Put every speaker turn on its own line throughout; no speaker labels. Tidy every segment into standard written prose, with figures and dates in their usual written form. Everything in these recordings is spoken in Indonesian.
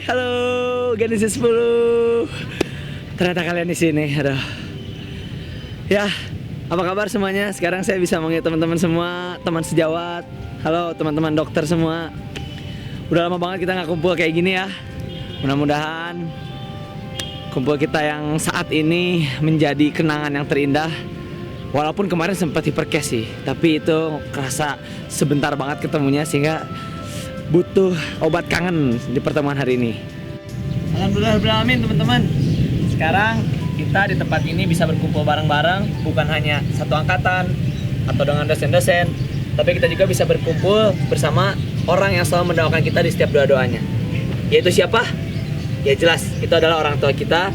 halo Genesis 10. Ternyata kalian di sini. Aduh. Ya, apa kabar semuanya? Sekarang saya bisa manggil teman-teman semua, teman sejawat. Halo teman-teman dokter semua. Udah lama banget kita nggak kumpul kayak gini ya. Mudah-mudahan kumpul kita yang saat ini menjadi kenangan yang terindah. Walaupun kemarin sempat hipercash sih, tapi itu kerasa sebentar banget ketemunya sehingga butuh obat kangen di pertemuan hari ini. Alhamdulillahirrahmanirrahim teman-teman. Sekarang kita di tempat ini bisa berkumpul bareng-bareng, bukan hanya satu angkatan atau dengan dosen-dosen, tapi kita juga bisa berkumpul bersama orang yang selalu mendoakan kita di setiap doa-doanya. Yaitu siapa? Ya jelas, itu adalah orang tua kita.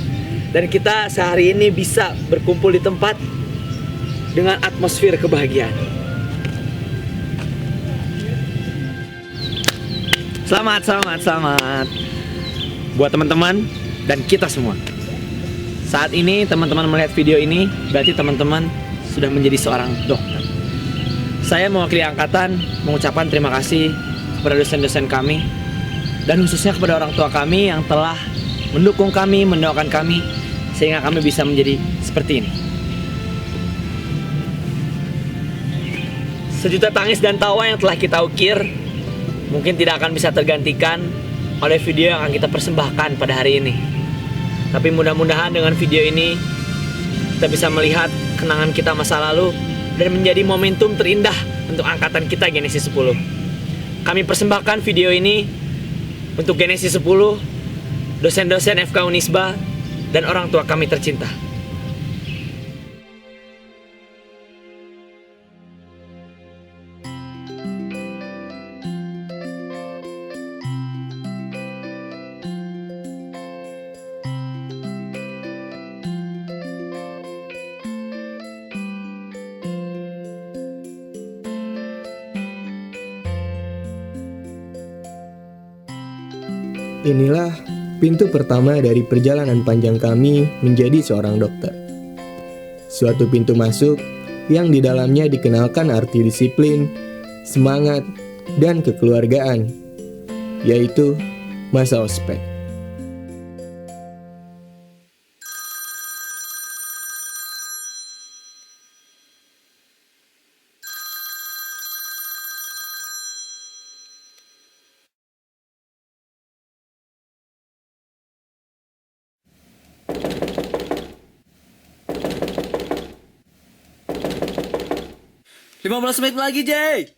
Dan kita sehari ini bisa berkumpul di tempat dengan atmosfer kebahagiaan. Selamat buat teman-teman dan kita semua. Saat ini teman-teman melihat video ini, berarti teman-teman sudah menjadi seorang dokter. Saya mewakili angkatan mengucapkan terima kasih kepada dosen-dosen kami dan khususnya kepada orang tua kami yang telah mendukung kami, mendoakan kami sehingga kami bisa menjadi seperti ini. Sejuta tangis dan tawa yang telah kita ukir mungkin tidak akan bisa tergantikan oleh video yang akan kita persembahkan pada hari ini. Tapi mudah-mudahan dengan video ini kita bisa melihat kenangan kita masa lalu dan menjadi momentum terindah untuk angkatan kita Genesis 10. Kami persembahkan video ini untuk Genesis 10, dosen-dosen FK Unisba, dan orang tua kami tercinta.
Inilah pintu pertama dari perjalanan panjang kami menjadi seorang dokter. Suatu pintu masuk yang di dalamnya dikenalkan arti disiplin, semangat, dan kekeluargaan, yaitu masa ospek.
Lima 15 menit lagi, Jay.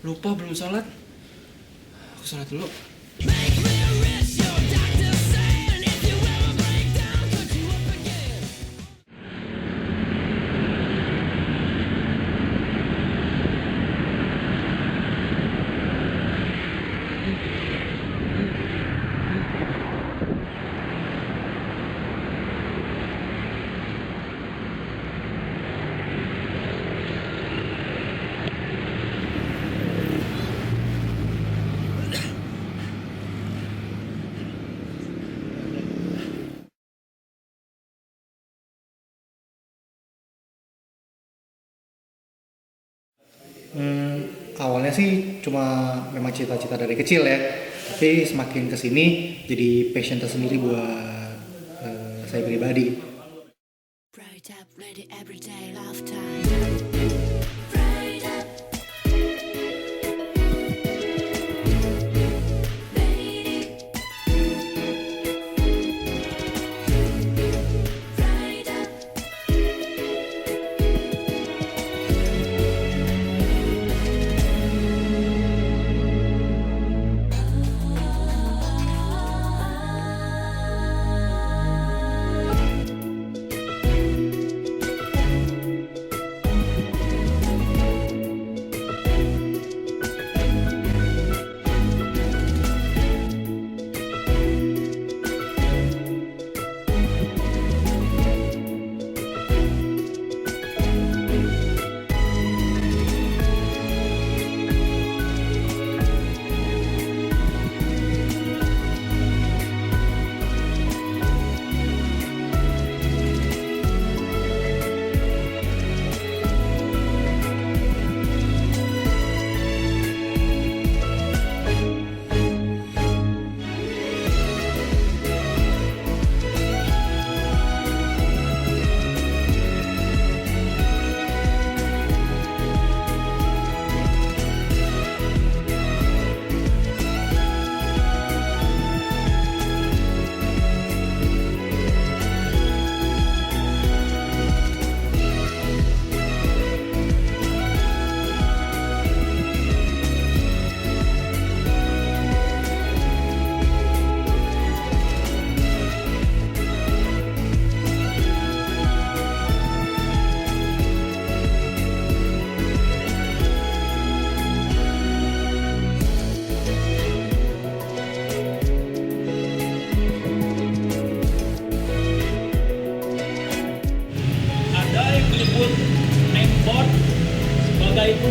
Lupa belum sholat. Aku sholat dulu.
Awalnya sih cuma memang cita-cita dari kecil ya, tapi semakin kesini jadi passion tersendiri buat saya pribadi.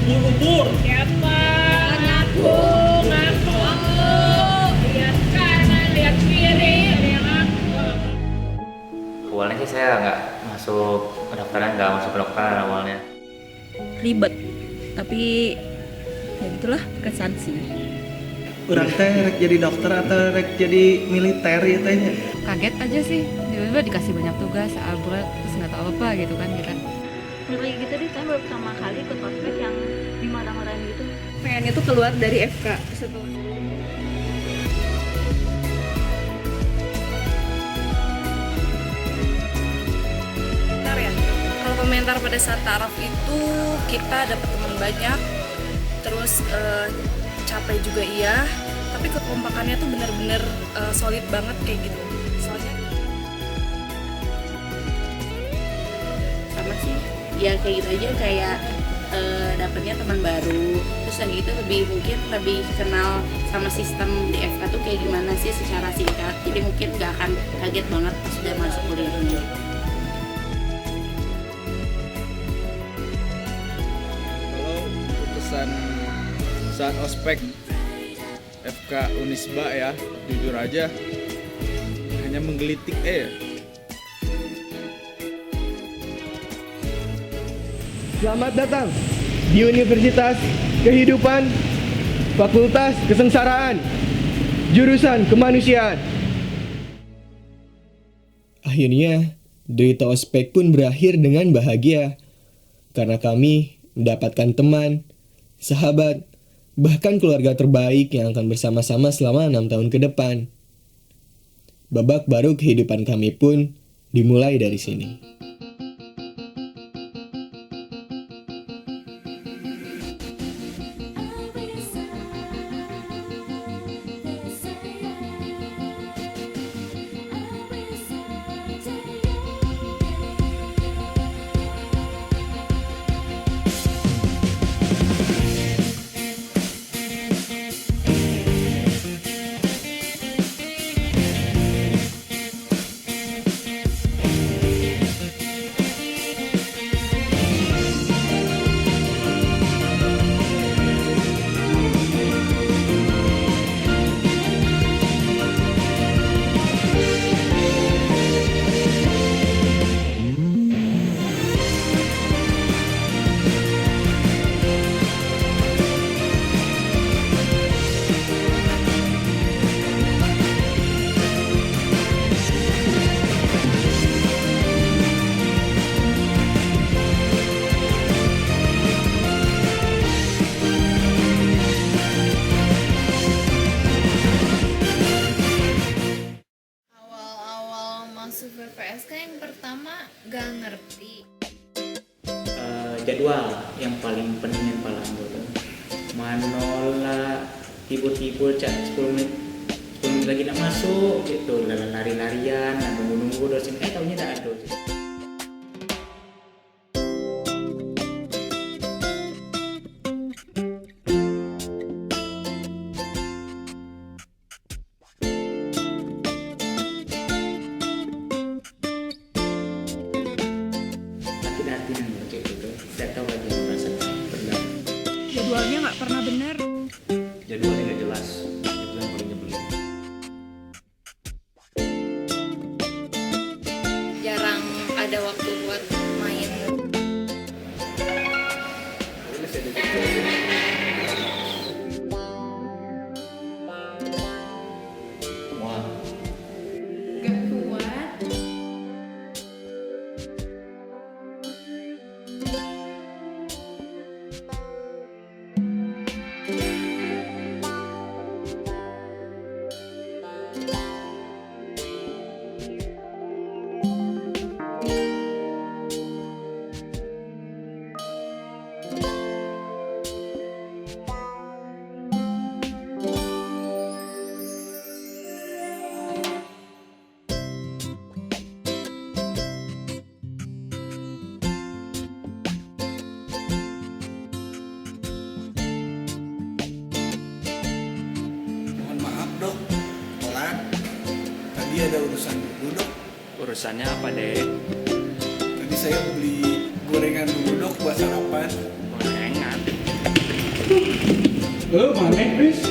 ubur-ubur.
Siapa? Ngaku, ngaku. Lihat kanan, lihat kiri, ada yang ngaku.
Awalnya sih saya nggak masuk kedokteran, nggak masuk kedokteran awalnya.
Ribet, tapi ya gitulah kesan sih.
Urang teh rek jadi dokter atau rek jadi militer ya tehnya.
Kaget aja sih, tiba-tiba dikasih banyak tugas, abrak, terus nggak tahu apa gitu kan kita.
Ngeri gitu deh, saya baru pertama kali ikut ospek yang dimarah-marahin gitu.
Pengennya tuh keluar dari FK setelah
Kalau komentar pada saat taraf itu kita dapat teman banyak, terus capek juga iya, tapi kekompakannya tuh bener-bener solid banget kayak gitu. Soalnya
sama sih, ya kayak gitu aja, kayak dapetnya teman baru, terus yang gitu mungkin lebih kenal sama sistem di FK tuh kayak gimana sih secara singkat, jadi mungkin nggak akan kaget banget pas sudah masuk kuliah ini.
Saat ospek FK Unisba ya, jujur aja hanya menggelitik
Selamat datang di Universitas Kehidupan, Fakultas Kesengsaraan, Jurusan Kemanusiaan. Akhirnya, derita ospek pun berakhir dengan bahagia karena kami mendapatkan teman, sahabat, bahkan keluarga terbaik yang akan bersama-sama selama 6 tahun ke depan. Babak baru kehidupan kami pun dimulai dari sini.
Jadwal yang paling penting, yang paling penting manola tiba-tiba cak 10 menit lagi nak masuk gitu, lari-larian, nunggu-nunggu dosen, taunya tak ada.
jadwalnya nggak pernah benar.
Jadwalnya nggak jelas, itu yang paling nyebelin.
jarang ada waktu buat main.
Wah,
Gak kuat.
Tadi ada urusan dulu dok.
urusannya apa deh?
Tadi saya beli gorengan dulu dok buat sarapan.
Gorengan.
Mana, Chris?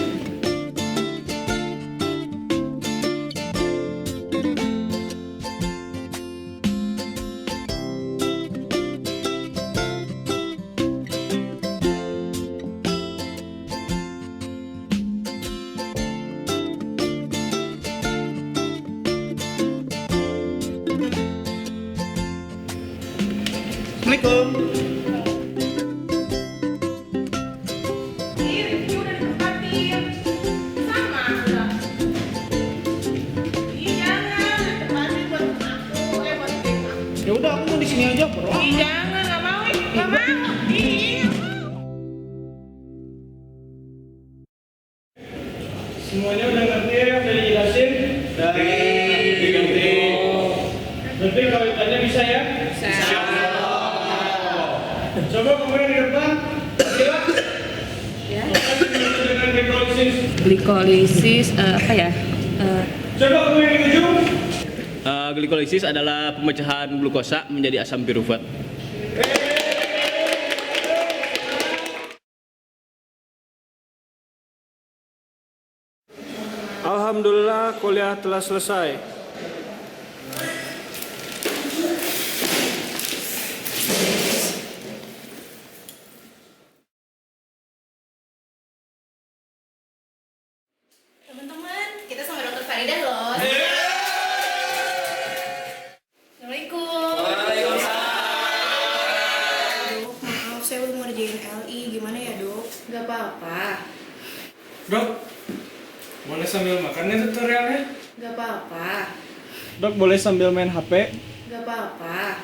Assalamualaikum.
Ya udah aku mau di sini aja, Bro.
Jangan, nggak mau, nggak mau. Ih.
Semuanya udah ngerti ya? Udah dijelasin? Udah diganti. Berarti kalau ditanya bisa ya? Bisa. Coba kamu yang di depan. Silakan.
Ya.
Dengan glikolisis.
Glikolisis apa ya?
Coba kamu yang di ujung.
Glikolisis adalah pemecahan glukosa menjadi asam pirufat.
Alhamdulillah kuliah telah selesai.
Teman-teman, kita sama Dokter Faridah loh. Assalamualaikum. Dok, maaf saya belum ngerjain LI. Gimana ya, Dok? Gak apa-apa.
Dok, boleh sambil makan ya tutorialnya?
Gak apa-apa.
Dok, boleh sambil main HP?
Gak apa-apa.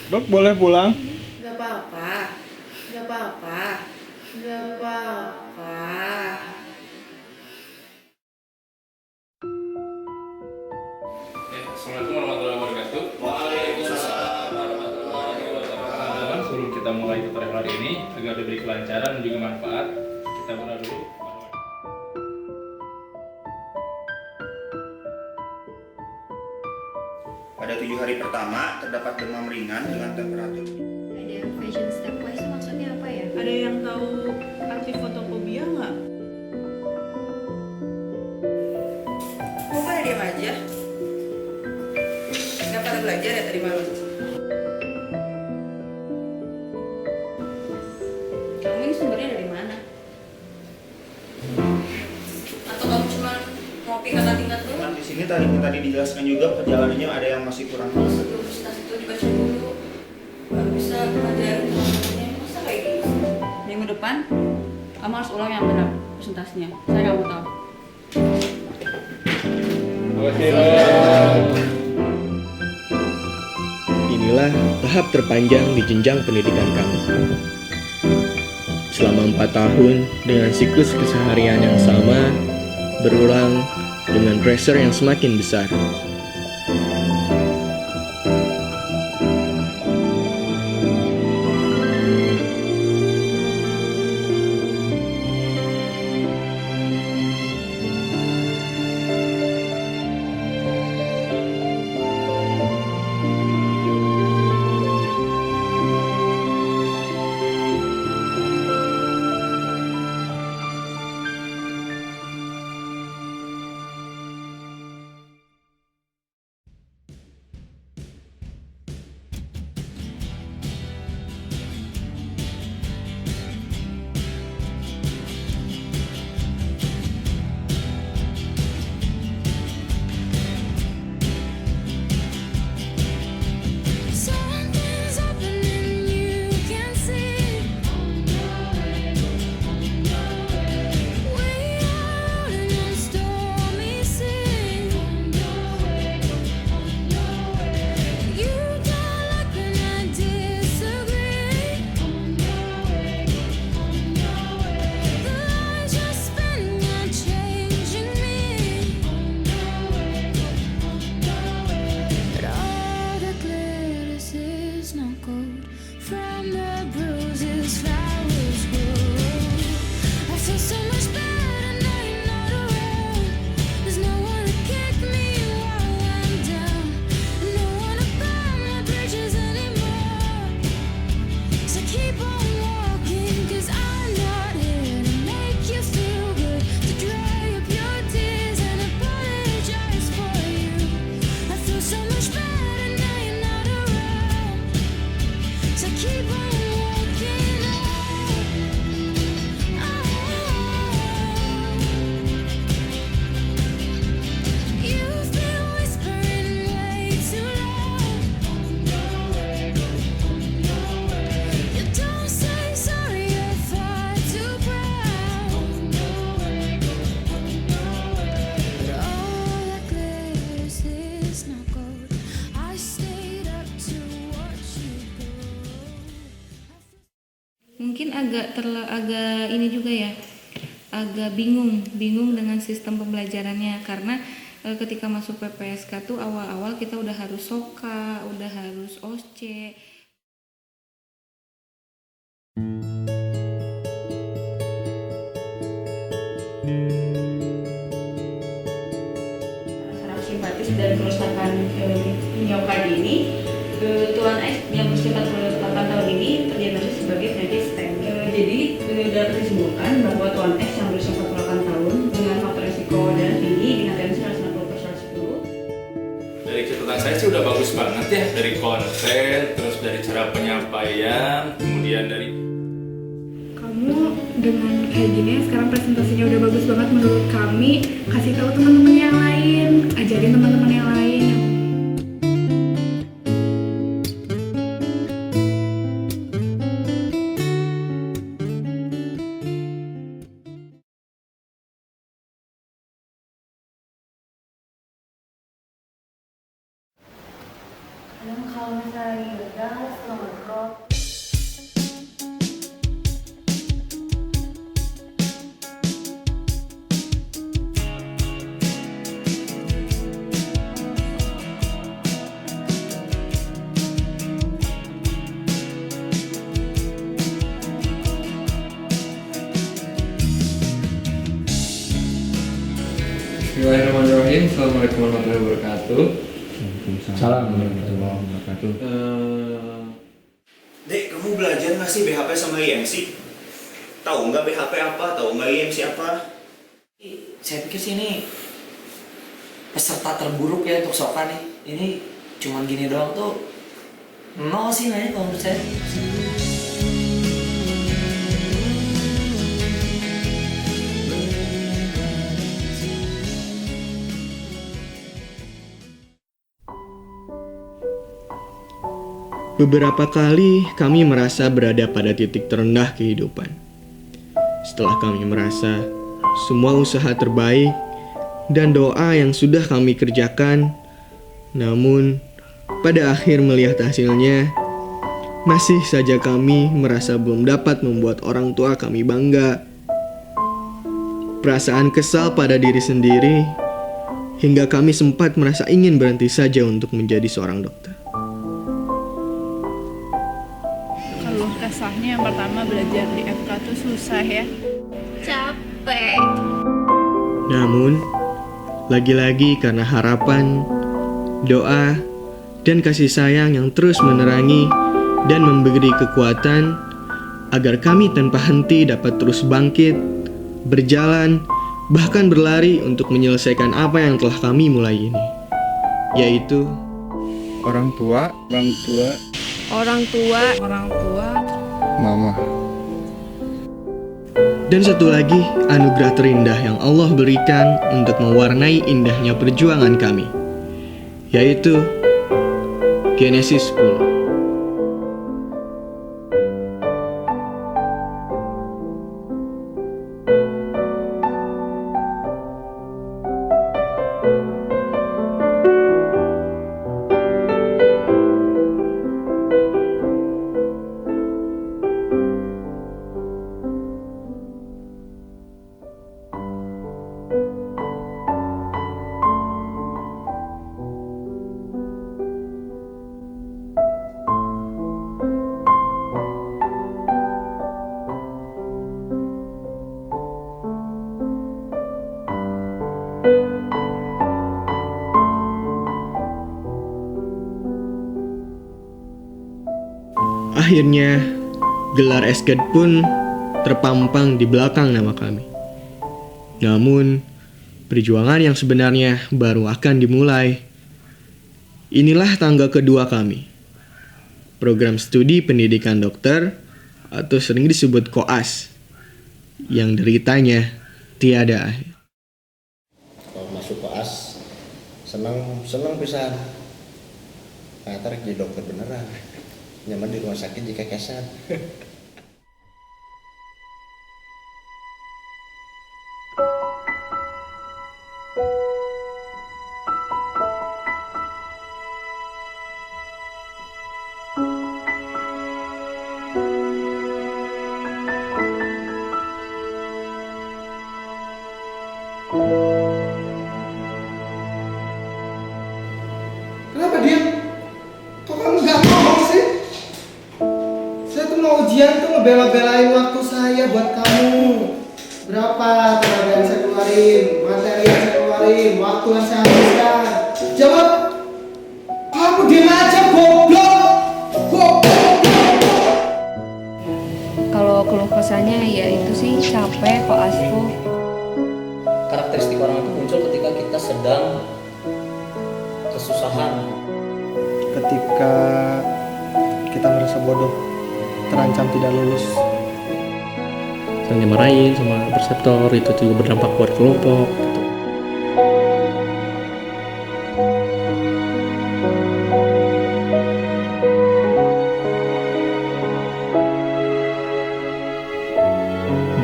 Dok, boleh pulang?
Gak apa-apa. Gak apa-apa. Gak apa-apa.
Assalamualaikum warahmatullahi wabarakatuh. Waalaikumsalam warahmatullahi wabarakatuh. Sebelum kita mulai tutorial hari ini, agar diberi kelancaran dan juga manfaat, kita berdoa dulu.
Pada 7 hari pertama, terdapat demam ringan dengan temperatur.
Ada fashion stepwise itu maksudnya apa ya?
Ada yang tahu arti fotofobia nggak?
Kok pada diam aja? Gak pada belajar ya tadi malam? Kamu ini sumbernya dari mana? Atau kamu cuma ngopi kata-tingkat doang?
Kan di sini tadi dijelaskan juga perjalanannya ada yang masih kurang.
Kalau sebelum tas itu dibaca dulu, baru bisa belajar. Masa kayak gitu? Minggu depan, kamu harus ulang yang benar presentasinya. Saya nggak mau tahu.
Inilah tahap terpanjang di jenjang pendidikan kami. Selama 4 tahun dengan siklus keseharian yang sama, berulang dengan pressure yang semakin besar.
agak ini juga ya, agak bingung dengan sistem pembelajarannya karena ketika masuk PPSK tuh awal-awal kita udah harus SOKA, udah harus OSCE.
Saraf simpatis dan kerusakan miokard ini, Tuan X yang berusia 48 tahun ini terdiagnosis sebagai penyakit stem. Jadi dapat disimpulkan bahwa Tuan X yang berusia 48 tahun dengan faktor risiko darah tinggi dengan tensi 160/110.
Dari catatan saya sih udah bagus banget ya, dari konten, terus dari cara penyampaian, kemudian dari
Kamu dengan kayak gini sekarang presentasinya udah bagus banget menurut kami. Kasih tahu teman-teman yang lain, ajarin teman-teman yang lain.
Kadang kalau misalnya lagi ngegas, nongkrong.
Bismillahirrahmanirrahim. Assalamualaikum warahmatullahi wabarakatuh.
Salam warahmatullahi wabarakatuh.
Dek, kamu belajar nggak sih BHP sama IMC? Tahu nggak BHP apa? Tahu nggak IMC apa?
Saya pikir sih ini peserta terburuk ya untuk SOKA nih. Ini cuman gini doang tuh nol sih nanya kalau menurut saya.
Beberapa kali kami merasa berada pada titik terendah kehidupan. Setelah kami merasa semua usaha terbaik dan doa yang sudah kami kerjakan, namun pada akhir melihat hasilnya, masih saja kami merasa belum dapat membuat orang tua kami bangga. Perasaan kesal pada diri sendiri, hingga kami sempat merasa ingin berhenti saja untuk menjadi seorang dokter.
Kalau kesahnya yang pertama belajar di FK tuh susah ya.
Capek.
Namun, lagi-lagi karena harapan, doa, dan kasih sayang yang terus menerangi dan memberi kekuatan agar kami tanpa henti dapat terus bangkit, berjalan, bahkan berlari untuk menyelesaikan apa yang telah kami mulai ini, yaitu
Orang tua, mama.
dan satu lagi anugerah terindah yang Allah berikan untuk mewarnai indahnya perjuangan kami, yaitu Genesis 10. Akhirnya, gelar SGED pun terpampang di belakang nama kami. Namun, perjuangan yang sebenarnya baru akan dimulai. Inilah tangga kedua kami. Program Studi Pendidikan Dokter atau sering disebut KOAS, yang deritanya tiada akhir.
Kalau masuk KOAS, senang pisan. Ternyata jadi dokter beneran. Nyaman di rumah sakit jika kesan.
Kenapa diam? Kok kamu nggak ngomong sih? Saya tuh mau ujian tuh ngebela-belain waktu saya buat kamu. Berapa tenaga yang saya keluarin, materi yang saya keluarin, waktu yang saya habiskan. Jawab. Kamu diam aja, goblok.
Kalau keluh kesahnya ya itu sih capek kok Asfu.
Karakteristik orang itu muncul ketika kita sedang kesusahan.
Ketika kita merasa bodoh, terancam tidak lulus.
Sering dimarahin sama perseptor, itu juga berdampak buat kelompok gitu.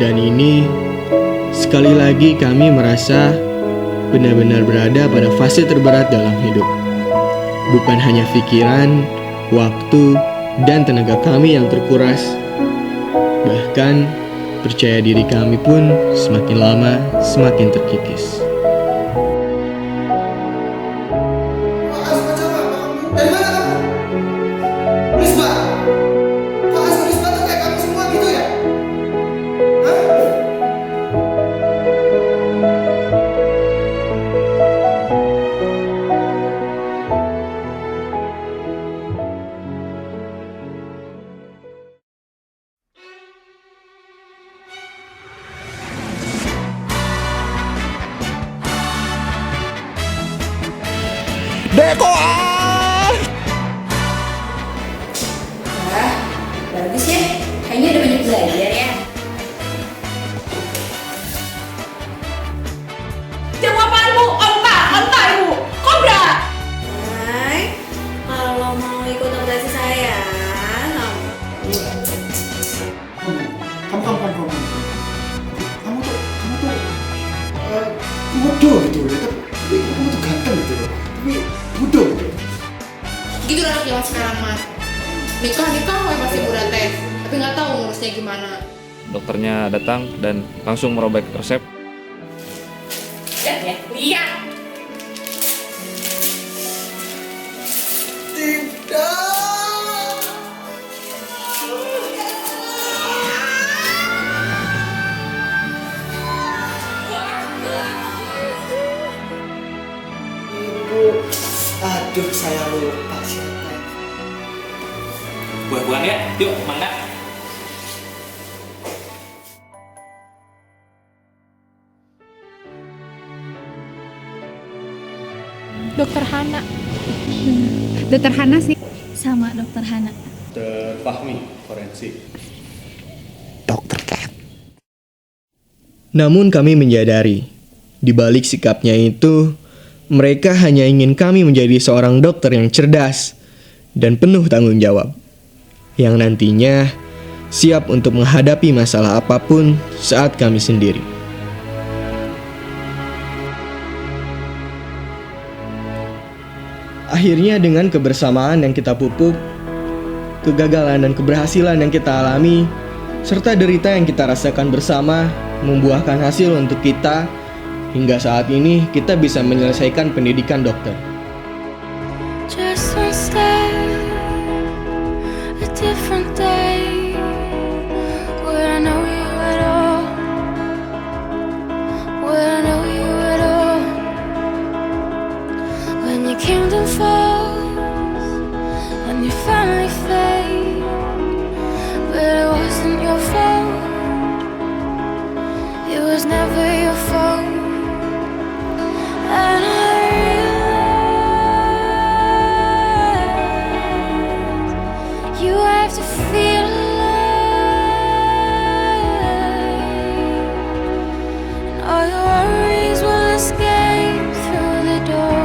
Dan ini sekali lagi kami merasa benar-benar berada pada fase terberat dalam hidup. Bukan hanya pikiran, waktu, dan tenaga kami yang terkuras. Bahkan percaya diri kami pun semakin lama semakin terkikis.
Dari mana kamu? Risma? Kok asal Risma tuh kayak kamu semua gitu ya? Hah?
Deko!
Wah, bagus ya. Kayaknya udah banyak belajar ya.
Jawaban Bu, onta Ibu. Kobra.
Hai, kalau mau ikut operasi saya,
Kamu bodoh gitu ya. Tapi kamu tuh ganteng gitu loh. Tapi bodoh gitu.
Gitu lah anak zaman sekarang mah. Nikah masih muda teh, tapi nggak tahu ngurusnya gimana.
Dokternya datang dan langsung merobek resep.
Lihat ya, lihat.
Aduh, saya lupa siapa.
Buah-buahan ya, yuk mangga.
Dokter Hana. Dokter Hana sih.
Sama Dokter Hana.
Dr. Fahmi, forensik.
Namun kami menyadari, di balik sikapnya itu, mereka hanya ingin kami menjadi seorang dokter yang cerdas dan penuh tanggung jawab, yang nantinya siap untuk menghadapi masalah apapun saat kami sendiri. Akhirnya dengan kebersamaan yang kita pupuk, kegagalan dan keberhasilan yang kita alami, serta derita yang kita rasakan bersama, membuahkan hasil untuk kita. Hingga saat ini kita bisa menyelesaikan pendidikan dokter.
Just one step, a different day, where I know you at all, where I know you at all. When your kingdom falls, when you finally fade, but it wasn't your fault, it was never your fault. And I realize you have to feel alive, and all your worries will escape through the door.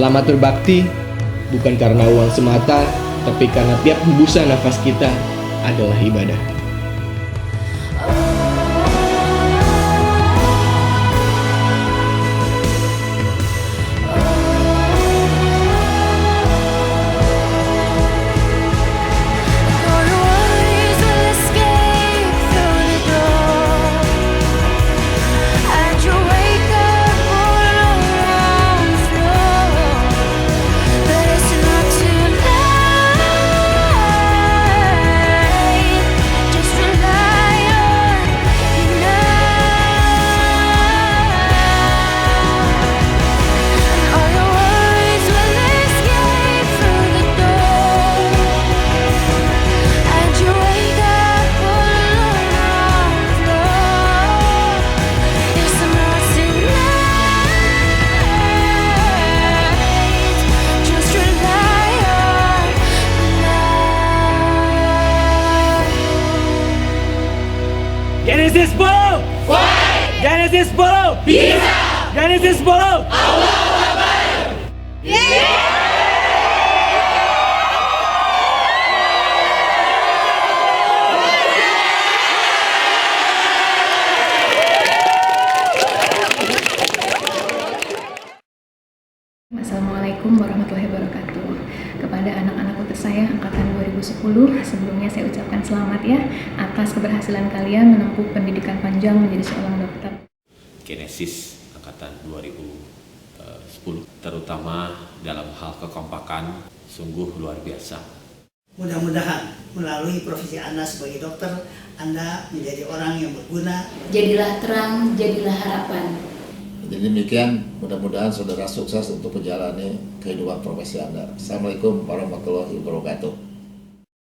Selamat berbakti, bukan karena uang semata, tapi karena tiap hembusan nafas kita adalah ibadah.
Genesis 10! Genesis 10! Bisa! Genesis 10!
Allahu Akbar!
Assalamualaikum warahmatullahi wabarakatuh. Kepada anak-anakku tersayang angkatan 2010, sebelumnya saya ucapkan selamat ya atas keberhasilan kalian menempuh pendidikan panjang menjadi seorang dokter.
Genesis angkatan 2010, terutama dalam hal kekompakan, sungguh luar biasa.
Mudah-mudahan melalui profesi Anda sebagai dokter, Anda menjadi orang yang berguna.
Jadilah terang, jadilah harapan.
Jadi demikian, mudah-mudahan saudara sukses untuk menjalani kehidupan profesi Anda. Assalamualaikum warahmatullahi wabarakatuh.